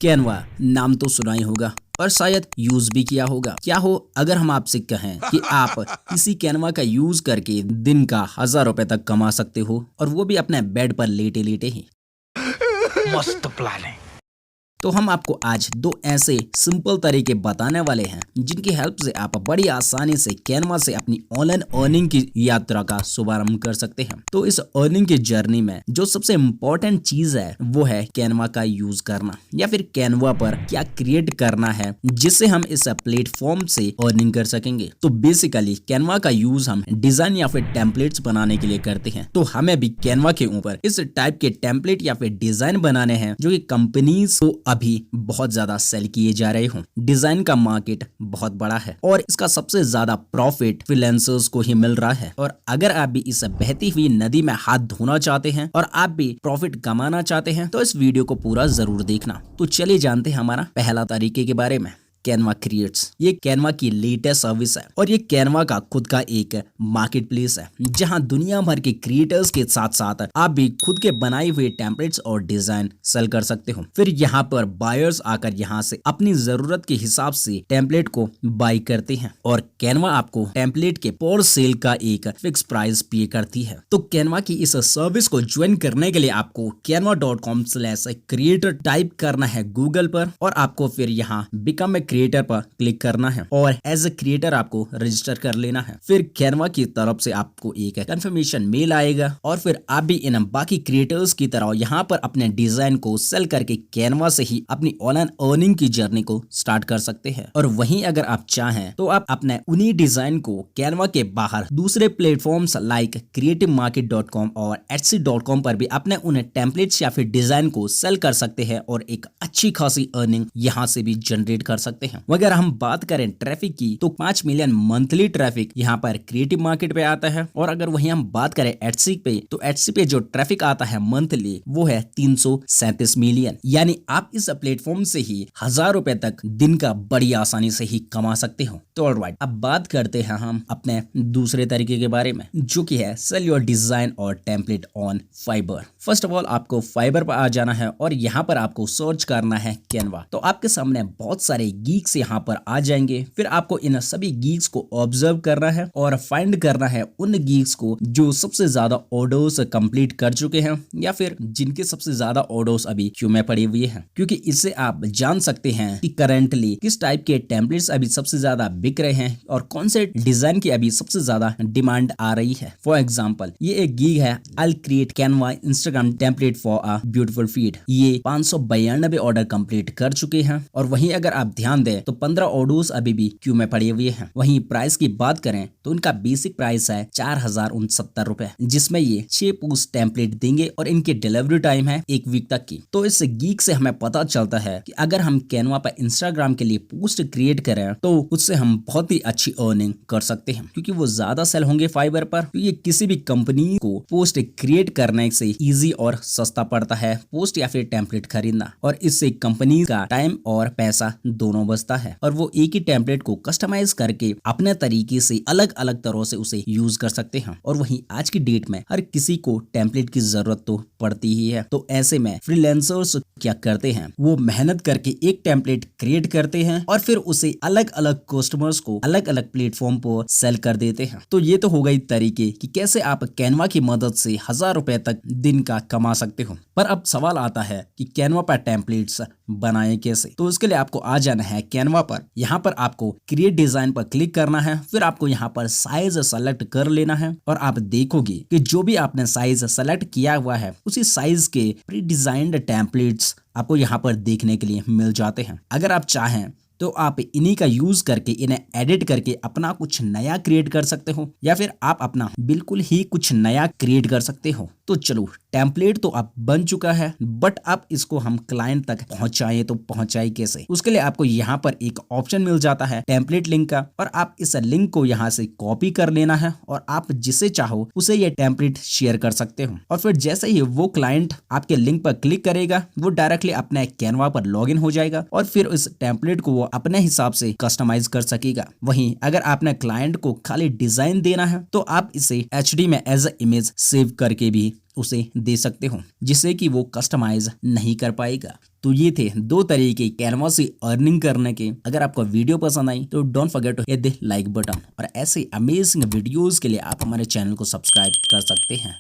Canva नाम तो सुना ही होगा और शायद यूज भी किया होगा। क्या हो अगर हम आपसे कहें कि आप किसी कैनवा का यूज करके दिन का 1000 रुपए तक कमा सकते हो और वो भी अपने बेड पर लेटे लेटे ही। मस्त प्लान है। तो हम आपको आज दो ऐसे सिंपल तरीके बताने वाले हैं जिनकी हेल्प से आप बड़ी आसानी से कैनवा से अपनी ऑनलाइन अर्निंग की यात्रा का शुभारंभ कर सकते हैं। तो इस अर्निंग की जर्नी में जो सबसे इम्पोर्टेंट चीज है वो है कैनवा का यूज करना या फिर कैनवा पर क्या क्रिएट करना है जिससे हम इस प्लेटफॉर्म से अर्निंग कर सकेंगे। तो बेसिकली कैनवा का यूज हम डिजाइन या फिर टेम्पलेट्स बनाने के लिए करते हैं। तो हमें भी कैनवा के ऊपर इस टाइप के टेम्पलेट या फिर डिजाइन बनाने हैं जो कि कंपनीज को अभी बहुत ज्यादा सेल किए जा रहे हों। डिजाइन का मार्केट बहुत बड़ा है और इसका सबसे ज्यादा प्रॉफिट फ्रीलांसर्स को ही मिल रहा है। और अगर आप भी इस बहती हुई नदी में हाथ धोना चाहते हैं और आप भी प्रॉफिट कमाना चाहते हैं तो इस वीडियो को पूरा जरूर देखना। तो चलिए जानते हैं हमारा पहला तरीके के बारे में। कैनवा क्रिएट्स ये कैनवा की लेटेस्ट सर्विस है और ये कैनवा का खुद का एक मार्केट प्लेस है जहां दुनिया भर के क्रिएटर्स के साथ साथ आप भी खुद के बनाए हुए टेम्पलेट्स और डिजाइन सेल कर सकते हो। फिर यहाँ पर बायर्स आकर यहाँ से अपनी जरूरत के हिसाब से टेम्पलेट को बाई करते हैं और कैनवा आपको टेम्पलेट के पर सेल का एक फिक्स प्राइस पे करती है। तो कैनवा की इस सर्विस को ज्वाइन करने के लिए आपको canva.com/creator टाइप करना है गूगल पर और आपको फिर यहाँ बिकम ए क्रिएटर पर क्लिक करना है और एज ए क्रिएटर आपको रजिस्टर कर लेना है। फिर कैनवा की तरफ से आपको एक कंफर्मेशन मेल आएगा और फिर आप भी इन बाकी क्रिएटर्स की तरह यहाँ पर अपने डिजाइन को सेल करके कैनवा से ही अपनी ऑनलाइन अर्निंग की जर्नी को स्टार्ट कर सकते हैं। और वहीं अगर आप चाहें तो आप अपने उन्हीं डिजाइन को कैनवा के बाहर दूसरे प्लेटफॉर्म्स लाइक creativemarket.com और etsy.com पर भी अपने उन टेम्पलेट्स या फिर डिजाइन को सेल कर सकते हैं और एक अच्छी खासी अर्निंग यहाँ से भी जनरेट कर सकते हैं। अगर हम बात करें ट्रैफिक की तो 5 मिलियन मंथली ट्रैफिक यहाँ पर क्रिएटिव मार्केट पे आता है और अगर वहीं हम बात करें एटसी पे तो एटसी पे जो ट्रैफिक आता है मंथली वो है 337 मिलियन। यानी आप इस प्लेटफॉर्म से ही 1000 रुपए तक दिन का बड़ी आसानी से ही कमा सकते हो। तो ऑलराइट, अब बात करते हैं हम अपने दूसरे तरीके के बारे में जो कि है सेल योर डिजाइन और template on fibre. First of all आपको फाइबर पर आ जाना है और यहाँ पर आपको सर्च करना है कैनवा। तो आपके सामने बहुत सारे गीक्स यहाँ पर आ जाएंगे। फिर आपको इन सभी गीक्स को ऑब्जर्व करना है और फाइंड करना है उन गीक्स को जो सबसे ज्यादा ऑर्डर्स कंप्लीट कर चुके हैं या फिर जिनके सबसे ज्यादा ऑर्डर्स अभी क्यू में पड़े हुए हैं, क्योंकि इससे आप जान सकते हैं कि करंटली किस टाइप के टेम्पलेट्स अभी सबसे ज्यादा बिक रहे हैं और कौन से डिजाइन की अभी सबसे ज्यादा डिमांड आ रही है। फॉर एग्जाम्पल ये एक गीग है I create Canva Instagram template for a beautiful feed. ये 592 ऑर्डर कंप्लीट कर चुके हैं और वहीं अगर आप ध्यान दें तो 15 ऑर्डर्स अभी भी क्यू में पड़े हुए हैं। वहीं प्राइस की बात करें तो उनका बेसिक प्राइस है 4069 रुपए, जिसमें ये 6 पोस्ट टेम्पलेट देंगे और इनकी डिलीवरी टाइम है 1 वीक तक की। तो इस गीक से हमें पता चलता है कि अगर हम कैनवा पर इंस्टाग्राम के लिए पोस्ट क्रिएट करें तो उससे हम बहुत ही अच्छी अर्निंग कर सकते हैं, क्योंकि वो ज्यादा सेल होंगे फाइबर पर। तो ये किसी भी कंपनी को पोस्ट क्रिएट करने से इजी और सस्ता पड़ता है पोस्ट या फिर टेम्पलेट खरीदना, और इससे कंपनी का टाइम और पैसा दोनों बचता है और वो एक ही टेम्पलेट को कस्टमाइज करके अपने तरीके से अलग अलग तरह से उसे यूज कर सकते हैं। और वहीं आज की डेट में हर किसी को टेम्पलेट की जरूरत तो पड़ती ही है। तो ऐसे में फ्रीलांसर्स क्या करते हैं, वो मेहनत करके एक टेम्पलेट क्रिएट करते हैं और फिर उसे अलग अलग कस्टमर्स को अलग अलग प्लेटफॉर्म पर सेल कर देते हैं। तो ये तो हो गई तरीके कि कैसे आप कैनवा की मदद से 1000 रुपए तक दिन का कमा सकते हो। पर अब सवाल आता है कि कैनवा पर टेम्पलेट्स बनाए कैसे। तो इसके लिए आपको आ जाना है कैनवा पर। यहाँ पर आपको क्रिएट डिजाइन पर क्लिक करना है। फिर आपको यहाँ पर साइज सेलेक्ट कर लेना है और आप देखोगे कि जो भी आपने साइज सेलेक्ट किया हुआ है उसी साइज के प्री डिजाइंड टेम्पलेट्स आपको यहाँ पर देखने के लिए मिल जाते हैं। अगर आप चाहें तो आप इन्हीं का यूज करके इन्हें एडिट करके अपना कुछ नया क्रिएट कर सकते हो या फिर आप अपना बिल्कुल ही कुछ नया क्रिएट कर सकते हो। तो चलो, टेम्पलेट तो अब बन चुका है, बट अब इसको हम क्लाइंट तक पहुंचाएं तो पहुंचाए कैसे। उसके लिए आपको यहाँ पर एक ऑप्शन मिल जाता है टेम्पलेट लिंक का, और आप इस लिंक को यहाँ से कॉपी कर लेना है और आप जिसे चाहो उसे ये टेम्पलेट शेयर कर सकते हो। और फिर जैसे ही वो क्लाइंट आपके लिंक पर क्लिक करेगा वो डायरेक्टली अपने कैनवा पर लॉगिन हो जाएगा और फिर इस टेम्पलेट को वो अपने हिसाब से कस्टमाइज कर सकेगा। वहीं अगर आपने क्लाइंट को खाली डिजाइन देना है तो आप इसे HD में एज ए इमेज सेव करके भी उसे दे सकते हो जिससे कि वो कस्टमाइज नहीं कर पाएगा। तो ये थे 2 तरीके कैनवा से अर्निंग करने के। अगर आपको वीडियो पसंद आई तो don't forget to hit the like button और ऐसे अमेजिंग वीडियोस के लिए आप हमारे चैनल को सब्सक्राइब कर सकते हैं।